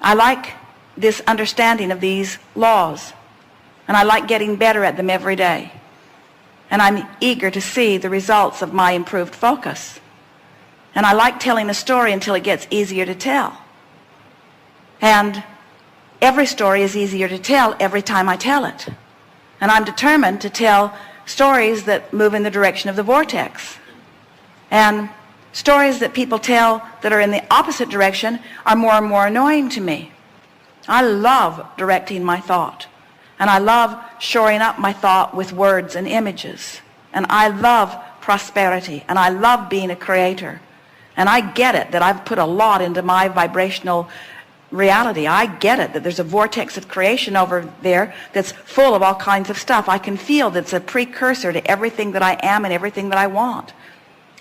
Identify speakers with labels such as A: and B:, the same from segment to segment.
A: I like this understanding of these laws, and I like getting better at them every day. And I'm eager to see the results of my improved focus. And I like telling a story until it gets easier to tell. And every story is easier to tell every time I tell it. And I'm determined to tell stories that move in the direction of the vortex. And stories that people tell that are in the opposite direction are more and more annoying to me. I love directing my thought. And I love shoring up my thought with words and images. And I love prosperity. And I love being a creator. And I get it that I've put a lot into my vibrational reality. I get it that there's a vortex of creation over there that's full of all kinds of stuff. I can feel that's a precursor to everything that I am and everything that I want.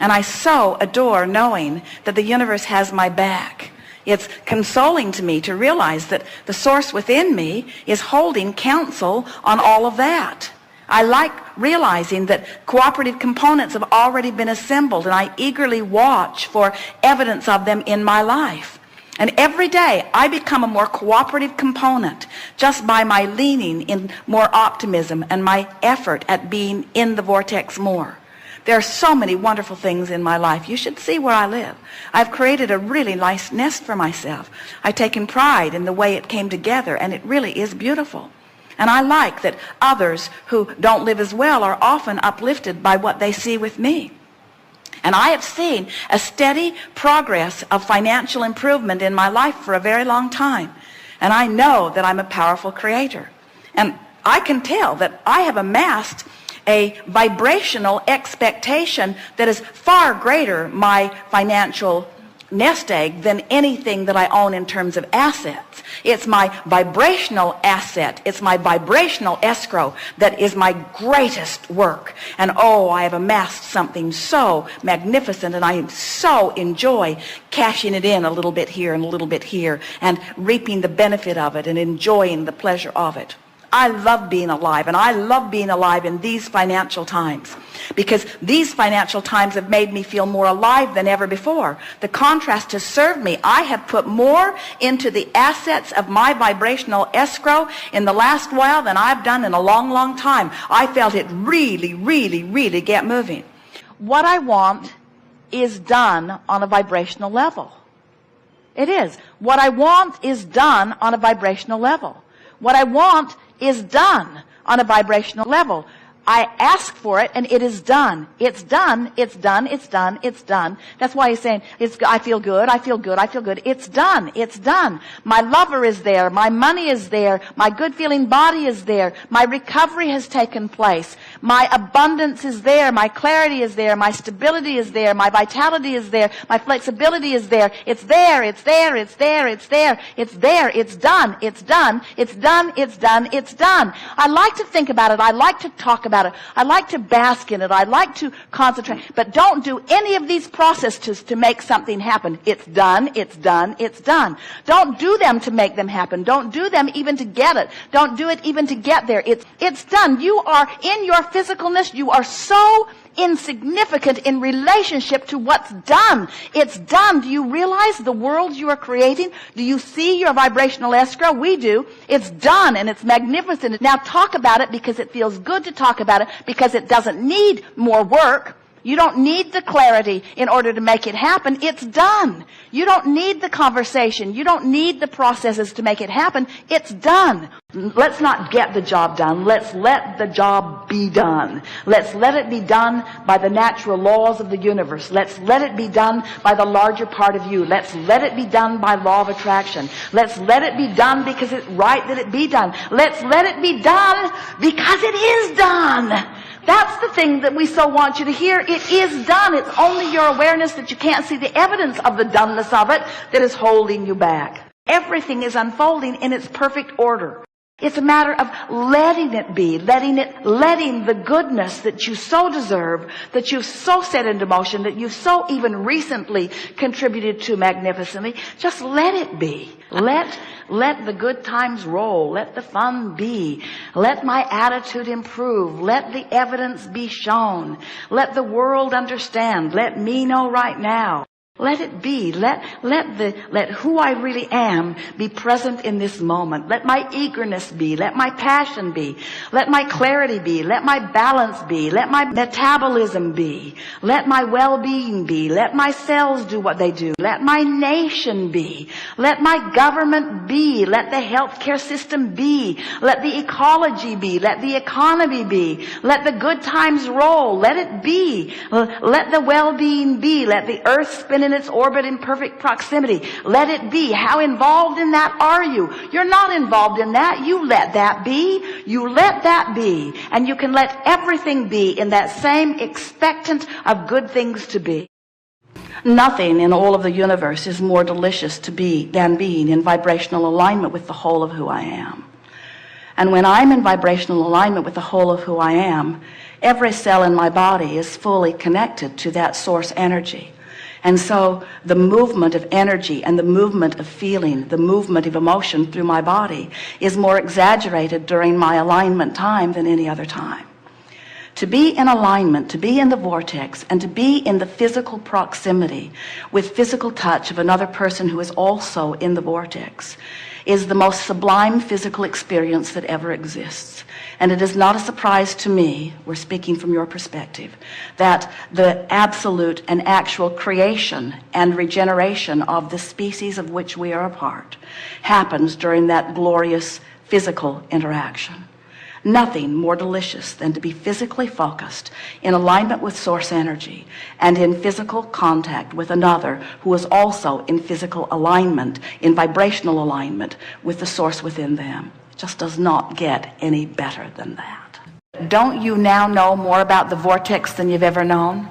A: And I so adore knowing that the universe has my back. It's consoling to me to realize that the source within me is holding counsel on all of that. I like realizing that cooperative components have already been assembled, and I eagerly watch for evidence of them in my life. And every day I become a more cooperative component just by my leaning in more optimism and my effort at being in the vortex more. There are so many wonderful things in my life. You should see where I live. I've created a really nice nest for myself. I've taken pride in the way it came together, and it really is beautiful. And I like that others who don't live as well are often uplifted by what they see with me. And I have seen a steady progress of financial improvement in my life for a very long time. And I know that I'm a powerful creator. And I can tell that I have amassed a vibrational expectation that is far greater my financial nest egg than anything that I own in terms of assets. It's my vibrational asset. It's my vibrational escrow that is my greatest work. And oh, I have amassed something so magnificent, and I so enjoy cashing it in a little bit here and a little bit here and reaping the benefit of it and enjoying the pleasure of it. I love being alive, and I love being alive in these financial times, because these financial times have made me feel more alive than ever before. The contrast has served me. I have put more into the assets of my vibrational escrow in the last while than I've done in a long, long time. I felt it really, really, really get moving. What I want is done on a vibrational level. It is. What I want is done on a vibrational level. What I want is done on a vibrational level. I ask for it, and it is done. It's done. It's done. It's done. It's done. That's why he's saying, I feel good. I feel good. I feel good. It's done. It's done. My lover is there. My money is there. My good feeling body is there. My recovery has taken place. My abundance is there. My clarity is there. My stability is there. My vitality is there. My flexibility is there. It's there. It's there. It's there. It's there. It's there. It's done. It's done. It's done. It's done. It's done. I like to think about it. I like to talk about it. I like to bask in it. I like to concentrate. But don't do any of these processes to make something happen. It's done. It's done. It's done. Don't do them to make them happen. Don't do them even to get it. Don't do it even to get there. It's done. You are in your physicalness. You are so insignificant in relationship to what's done. It's done. Do you realize the world you are creating? Do you see your vibrational escrow? We do. It's done, and it's magnificent. Now talk about it, because it feels good to talk about it, because it doesn't need more work. You don't need the clarity in order to make it happen. It's done. You don't need the conversation. You don't need the processes to make it happen. It's done. Let's not get the job done. Let's let the job be done. Let's let it be done by the natural laws of the universe. Let's let it be done by the larger part of you. Let's let it be done by law of attraction. Let's let it be done because it's right that it be done. Let's let it be done because it is done. That's the thing that we so want you to hear. It is done. It's only your awareness that you can't see the evidence of the doneness of it that is holding you back. Everything is unfolding in its perfect order. It's a matter of letting it be, letting the goodness that you so deserve, that you've so set into motion, that you've so even recently contributed to magnificently, just let it be. Let the good times roll. Let the fun be. Let my attitude improve. Let the evidence be shown. Let the world understand. Let me know right now. Let it be. Let who I really am be present in this moment. Let my eagerness be. Let my passion be. Let my clarity be. Let my balance be. Let my metabolism be. Let my well-being be. Let my cells do what they do. Let my nation be. Let my government be. Let the healthcare system be. Let the ecology be. Let the economy be. Let the good times roll. Let it be. Let the well-being be. Let the earth spin in its orbit in perfect proximity. Let it be. How involved in that are you? You're not involved in that. You let that be. You let that be. And you can let everything be in that same expectant of good things to be. Nothing in all of the universe is more delicious to be than being in vibrational alignment with the whole of who I am. And when I'm in vibrational alignment with the whole of who I am, every cell in my body is fully connected to that source energy. And so the movement of energy and the movement of feeling, the movement of emotion through my body is more exaggerated during my alignment time than any other time. To be in alignment, to be in the vortex, and to be in the physical proximity with physical touch of another person who is also in the vortex is the most sublime physical experience that ever exists. And it is not a surprise to me, we're speaking from your perspective, that the absolute and actual creation and regeneration of the species of which we are a part happens during that glorious physical interaction. Nothing more delicious than to be physically focused in alignment with source energy and in physical contact with another who is also in physical alignment, in vibrational alignment with the source within them. It just does not get any better than that. Don't you now know more about the vortex than you've ever known?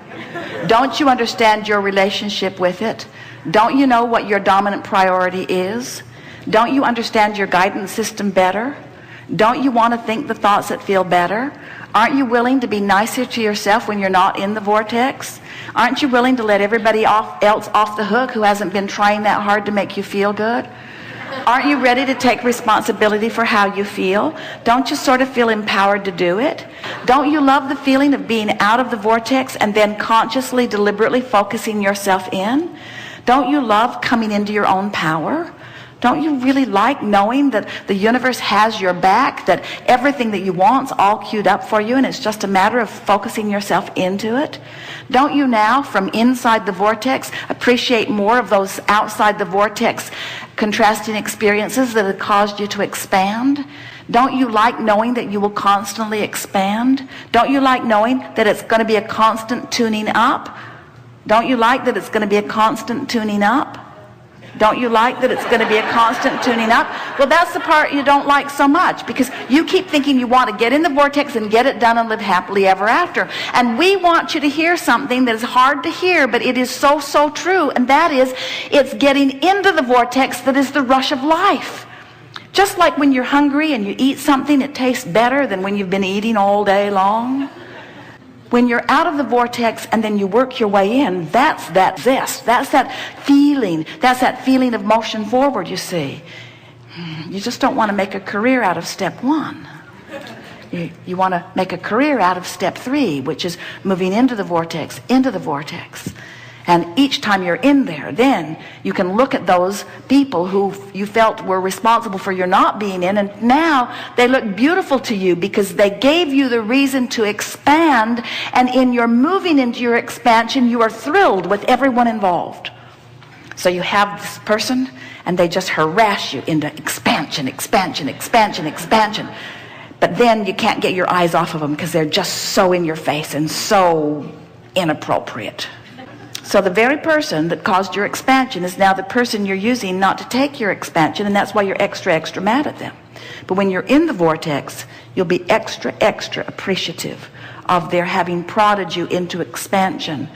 A: Don't you understand your relationship with it? Don't you know what your dominant priority is? Don't you understand your guidance system better? Don't you want to think the thoughts that feel better? Aren't you willing to be nicer to yourself when you're not in the vortex? Aren't you willing to let everybody else off the hook who hasn't been trying that hard to make you feel good? Aren't you ready to take responsibility for how you feel? Don't you sort of feel empowered to do it? Don't you love the feeling of being out of the vortex and then consciously, deliberately focusing yourself in? Don't you love coming into your own power? Don't you really like knowing that the universe has your back, that everything that you want's all queued up for you and it's just a matter of focusing yourself into it? Don't you now, from inside the vortex, appreciate more of those outside the vortex contrasting experiences that have caused you to expand? Don't you like knowing that you will constantly expand? Don't you like knowing that it's going to be a constant tuning up? Don't you like that it's going to be a constant tuning up? Don't you like that it's going to be a constant tuning up? Well, that's the part you don't like so much, because you keep thinking you want to get in the vortex and get it done and live happily ever after. And we want you to hear something that is hard to hear, but it is so, so true. And that is, it's getting into the vortex that is the rush of life. Just like when you're hungry and you eat something, it tastes better than when you've been eating all day long. When you're out of the vortex and then you work your way in, that's that zest, that's that feeling of motion forward, you see. You just don't want to make a career out of step one. You want to make a career out of step 3, which is moving into the vortex. And each time you're in there, then you can look at those people who you felt were responsible for your not being in, and now they look beautiful to you because they gave you the reason to expand, and in your moving into your expansion, you are thrilled with everyone involved. So you have this person, and they just harass you into expansion. But then you can't get your eyes off of them because they're just so in your face and so inappropriate. So the very person that caused your expansion is now the person you're using not to take your expansion, and that's why you're extra mad at them. But when you're in the vortex, you'll be extra appreciative of their having prodded you into expansion.